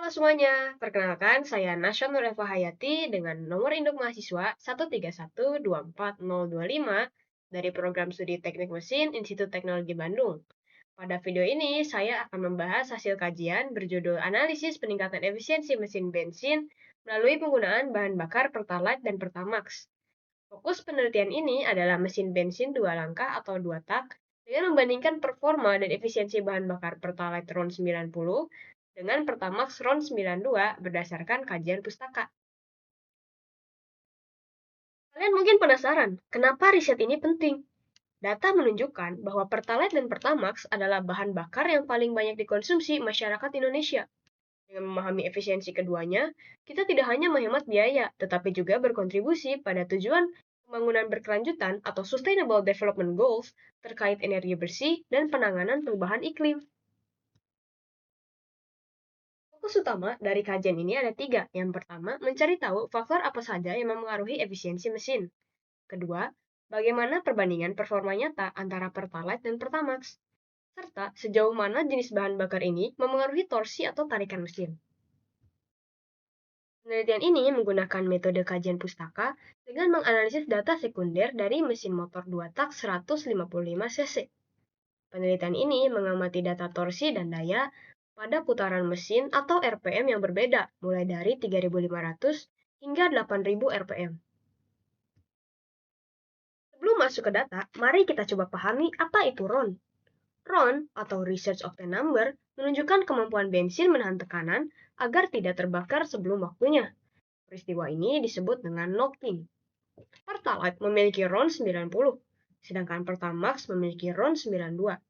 Halo semuanya, perkenalkan saya Nasya Nureva Hayati dengan nomor induk mahasiswa 131240025 dari Program Studi Teknik Mesin Institut Teknologi Bandung. Pada video ini, saya akan membahas hasil kajian berjudul Analisis Peningkatan Efisiensi Mesin Bensin melalui penggunaan bahan bakar Pertalite dan Pertamax. Fokus penelitian ini adalah mesin bensin dua langkah atau dua tak dengan membandingkan performa dan efisiensi bahan bakar Pertalite RON 90 dengan Pertamax RON 92 berdasarkan kajian pustaka. Kalian mungkin penasaran, kenapa riset ini penting? Data menunjukkan bahwa Pertalite dan Pertamax adalah bahan bakar yang paling banyak dikonsumsi masyarakat Indonesia. Dengan memahami efisiensi keduanya, kita tidak hanya menghemat biaya, tetapi juga berkontribusi pada tujuan pembangunan berkelanjutan atau Sustainable Development Goals terkait energi bersih dan penanganan perubahan iklim. Fokus utama dari kajian ini ada tiga. Yang pertama, mencari tahu faktor apa saja yang memengaruhi efisiensi mesin. Kedua, bagaimana perbandingan performa nyata antara Pertalite dan Pertamax, serta sejauh mana jenis bahan bakar ini memengaruhi torsi atau tarikan mesin. Penelitian ini menggunakan metode kajian pustaka dengan menganalisis data sekunder dari mesin motor 2 tak 155 cc. Penelitian ini mengamati data torsi dan daya pada putaran mesin atau RPM yang berbeda, mulai dari 3.500 hingga 8.000 RPM. Sebelum masuk ke data, mari kita coba pahami apa itu RON. RON atau Research Octane Number menunjukkan kemampuan bensin menahan tekanan agar tidak terbakar sebelum waktunya. Peristiwa ini disebut dengan knocking. Pertalite memiliki RON 90, sedangkan Pertamax memiliki RON 92.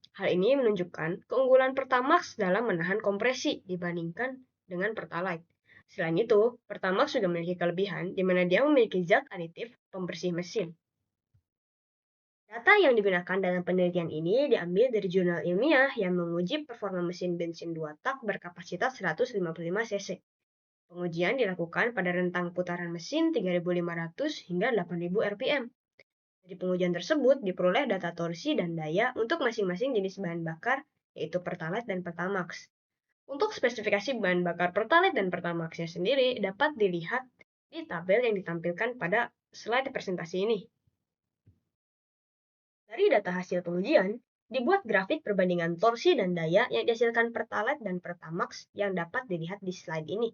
Hal ini menunjukkan keunggulan Pertamax dalam menahan kompresi dibandingkan dengan Pertalite. Selain itu, Pertamax juga memiliki kelebihan di mana dia memiliki zat aditif pembersih mesin. Data yang digunakan dalam penelitian ini diambil dari jurnal ilmiah yang menguji performa mesin bensin 2 tak berkapasitas 155 cc. Pengujian dilakukan pada rentang putaran mesin 3.500 hingga 8.000 rpm. Dari pengujian tersebut diperoleh data torsi dan daya untuk masing-masing jenis bahan bakar, yaitu Pertalite dan Pertamax. Untuk spesifikasi bahan bakar Pertalite dan Pertamaxnya sendiri dapat dilihat di tabel yang ditampilkan pada slide presentasi ini. Dari data hasil pengujian, dibuat grafik perbandingan torsi dan daya yang dihasilkan Pertalite dan Pertamax yang dapat dilihat di slide ini.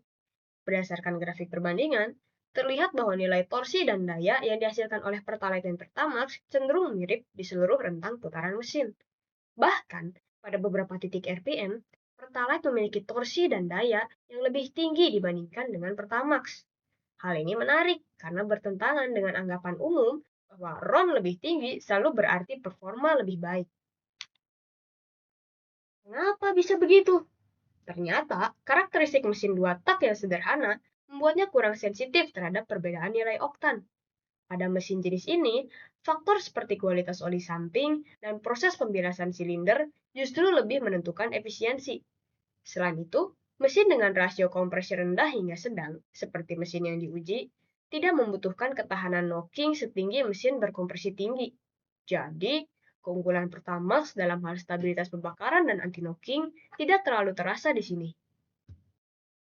Berdasarkan grafik perbandingan, terlihat bahwa nilai torsi dan daya yang dihasilkan oleh Pertalite dan Pertamax cenderung mirip di seluruh rentang putaran mesin. Bahkan, pada beberapa titik RPM, Pertalite memiliki torsi dan daya yang lebih tinggi dibandingkan dengan Pertamax. Hal ini menarik karena bertentangan dengan anggapan umum bahwa RON lebih tinggi selalu berarti performa lebih baik. Mengapa bisa begitu? Ternyata, karakteristik mesin 2 tak yang sederhana membuatnya kurang sensitif terhadap perbedaan nilai oktan. Pada mesin jenis ini, faktor seperti kualitas oli samping dan proses pembilasan silinder justru lebih menentukan efisiensi. Selain itu, mesin dengan rasio kompresi rendah hingga sedang, seperti mesin yang diuji, tidak membutuhkan ketahanan knocking setinggi mesin berkompresi tinggi. Jadi, keunggulan Pertamax dalam hal stabilitas pembakaran dan anti-knocking tidak terlalu terasa di sini.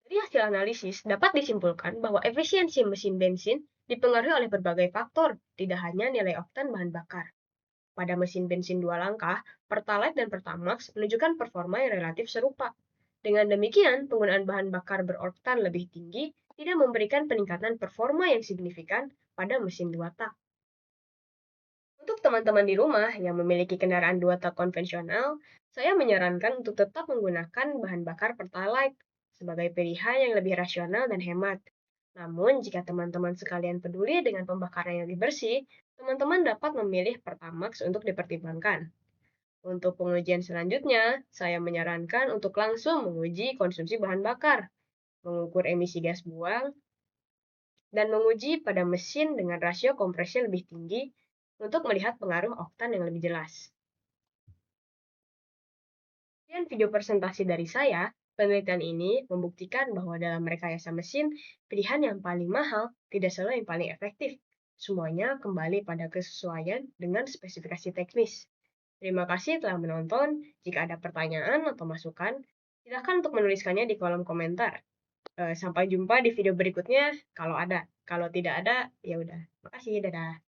Dari hasil analisis, dapat disimpulkan bahwa efisiensi mesin bensin dipengaruhi oleh berbagai faktor, tidak hanya nilai oktan bahan bakar. Pada mesin bensin dua langkah, Pertalite dan Pertamax menunjukkan performa yang relatif serupa. Dengan demikian, penggunaan bahan bakar beroktan lebih tinggi tidak memberikan peningkatan performa yang signifikan pada mesin dua tak. Untuk teman-teman di rumah yang memiliki kendaraan dua tak konvensional, saya menyarankan untuk tetap menggunakan bahan bakar Pertalite sebagai pilihan yang lebih rasional dan hemat. Namun, jika teman-teman sekalian peduli dengan pembakaran yang lebih bersih, teman-teman dapat memilih Pertamax untuk dipertimbangkan. Untuk pengujian selanjutnya, saya menyarankan untuk langsung menguji konsumsi bahan bakar, mengukur emisi gas buang, dan menguji pada mesin dengan rasio kompresi lebih tinggi untuk melihat pengaruh oktan yang lebih jelas. Kemudian video presentasi dari saya, penelitian ini membuktikan bahwa dalam rekayasa mesin, pilihan yang paling mahal tidak selalu yang paling efektif. Semuanya kembali pada kesesuaian dengan spesifikasi teknis. Terima kasih telah menonton. Jika ada pertanyaan atau masukan, Silahkan untuk menuliskannya di kolom komentar. Sampai jumpa di video berikutnya kalau ada. Kalau tidak ada, ya udah. Makasih, dadah.